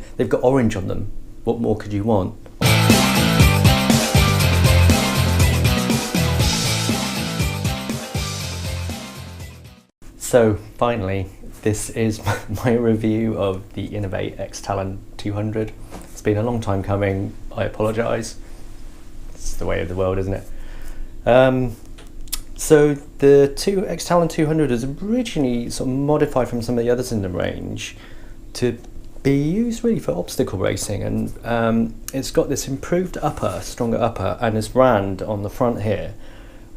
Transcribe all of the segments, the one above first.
They've got orange on them. What more could you want? So finally, this is my review of the Inov8 X-Talon 200. It's been a long time coming. I apologise. It's the way of the world, isn't it? So the X-Talon 200 is originally sort of modified from some of the others in the range to be used really for obstacle racing, and it's got this improved upper, stronger upper, and it's rand on the front here.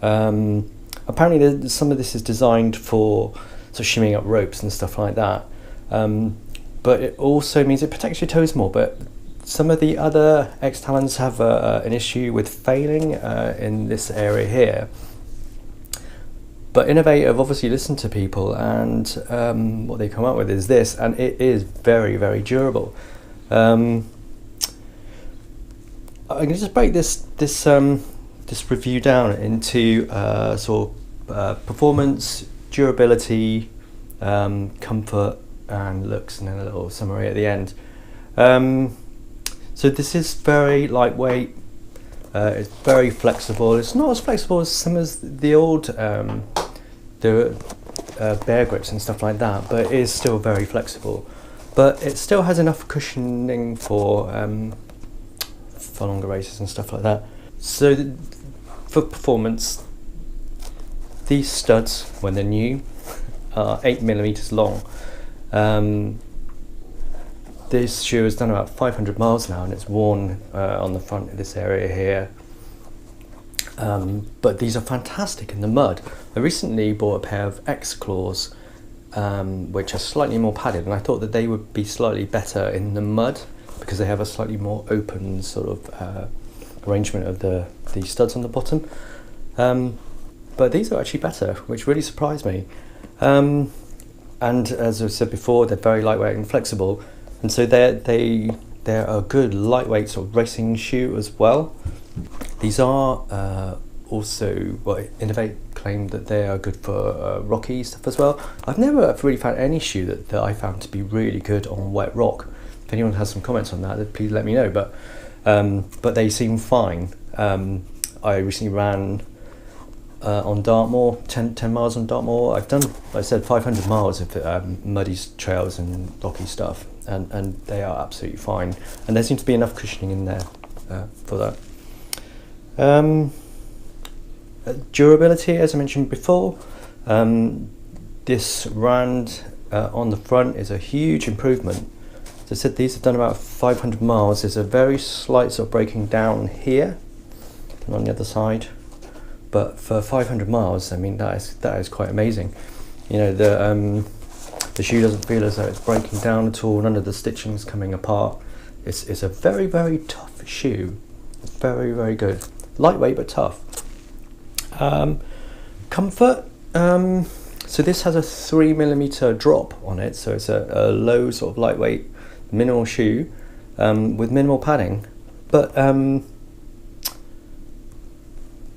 Apparently some of this is designed for sort of shimmying up ropes and stuff like that, but it also means it protects your toes more. But some of the other X-Talons have an issue with failing in this area here. But Inov8 have obviously listened to people, and what they come up with is this, and it is very, very durable. I'm going to just break this review down into sort of performance, durability, comfort, and looks, and then a little summary at the end. So this is very lightweight. It's very flexible. It's not as flexible as some of the old bear grips and stuff like that, but it is still very flexible. But it still has enough cushioning for longer races and stuff like that. So for performance, these studs, when they're new, are 8mm long. This shoe has done about 500 miles now, and it's worn on the front of this area here. But these are fantastic in the mud. I recently bought a pair of X-Claws, which are slightly more padded, and I thought that they would be slightly better in the mud because they have a slightly more open sort of arrangement of the studs on the bottom. But these are actually better, which really surprised me. And as I said before, they're very lightweight and flexible, and so they're a good lightweight sort of racing shoe as well. These are also, well, Inov8 claim that they are good for rocky stuff as well. I've never really found any shoe that I found to be really good on wet rock. If anyone has some comments on that, please let me know. But they seem fine. I recently ran on Dartmoor, 10 miles on Dartmoor. I've done, like I said, 500 miles of muddy trails and rocky stuff, and they are absolutely fine. And there seems to be enough cushioning in there for that. Durability, as I mentioned before, this rand on the front is a huge improvement. As I said, these have done about 500 miles. There's a very slight sort of breaking down here and on the other side, but for 500 miles, I mean, that is quite amazing. You know, the shoe doesn't feel as though it's breaking down at all. None of the stitching's coming apart. It's a very, very tough shoe. Very, very good. Lightweight but tough. Comfort. So this has a 3mm drop on it, so it's a low sort of lightweight, minimal shoe with minimal padding. But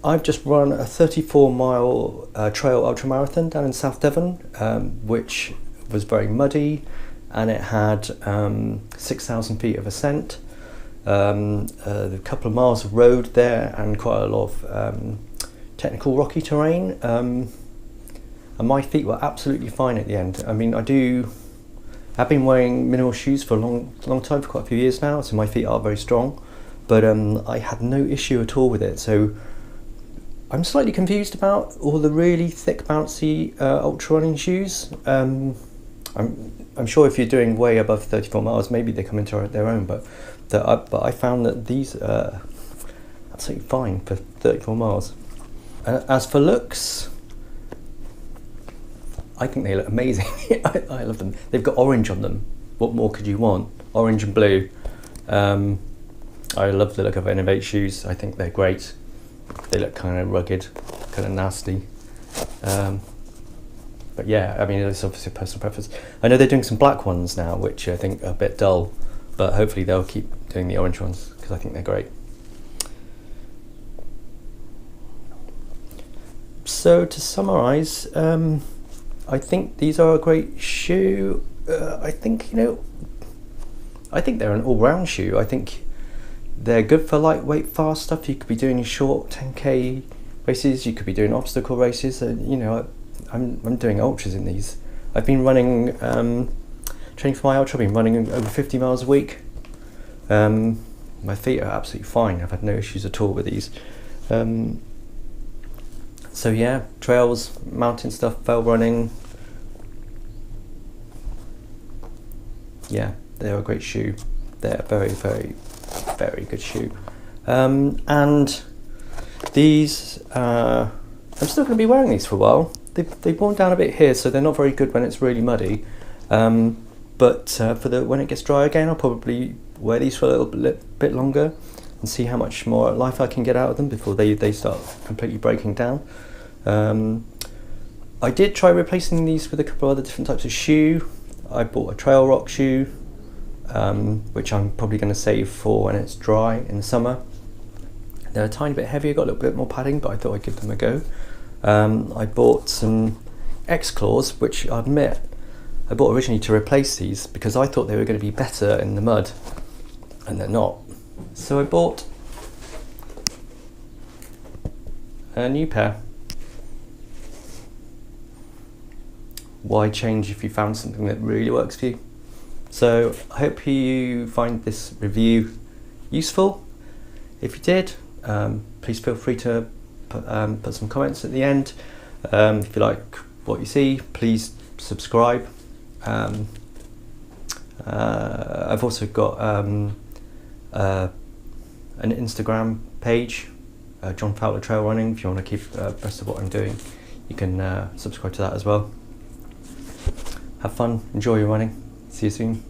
I've just run a 34-mile trail ultramarathon down in South Devon, which was very muddy, and it had 6,000 feet of ascent. A couple of miles of road there, and quite a lot of technical rocky terrain, and my feet were absolutely fine at the end. I mean, I've been wearing minimal shoes for a long time, for quite a few years now, so my feet are very strong, but I had no issue at all with it. So I'm slightly confused about all the really thick, bouncy ultra running shoes. I'm sure if you're doing way above 34 miles, maybe they come into their own, but I found that these are absolutely fine for 34 miles. As for looks, I think they look amazing. I love them. They've got orange on them. What more could you want? Orange and blue. I love the look of Inov8 shoes. I think they're great. They look kind of rugged, kind of nasty. But yeah, I mean, it's obviously a personal preference. I know they're doing some black ones now, which I think are a bit dull, but hopefully they'll keep doing the orange ones because I think they're great. So to summarise, I think these are a great shoe. I think, you know, I think they're an all-round shoe. I think they're good for lightweight, fast stuff. You could be doing short 10k races. You could be doing obstacle races. You know, I'm doing ultras in these. I've been running, training for my ultra. I've been running over 50 miles a week. My feet are absolutely fine. I've had no issues at all with these. So yeah, trails, mountain stuff, trail running. Yeah, they're a great shoe. They're a very, very, very good shoe. And these, I'm still going to be wearing these for a while. They've worn down a bit here, so they're not very good when it's really muddy. But when it gets dry again, I'll probably wear these for a little bit longer and see how much more life I can get out of them before they start completely breaking down. I did try replacing these with a couple of other different types of shoe. I bought a trail rock shoe, which I'm probably going to save for when it's dry in the summer. They're a tiny bit heavier, got a little bit more padding, but I thought I'd give them a go. I bought some X-Claws, which I admit I bought originally to replace these because I thought they were going to be better in the mud, and they're not. So I bought a new pair. Why change if you found something that really works for you? So I hope you find this review useful. If you did, please feel free to put some comments at the end. If you like what you see, please subscribe. I've also got an Instagram page, John Fowler Trail Running. If you want to keep abreast of what I'm doing, you can subscribe to that as well. Have fun, enjoy your running. See you soon.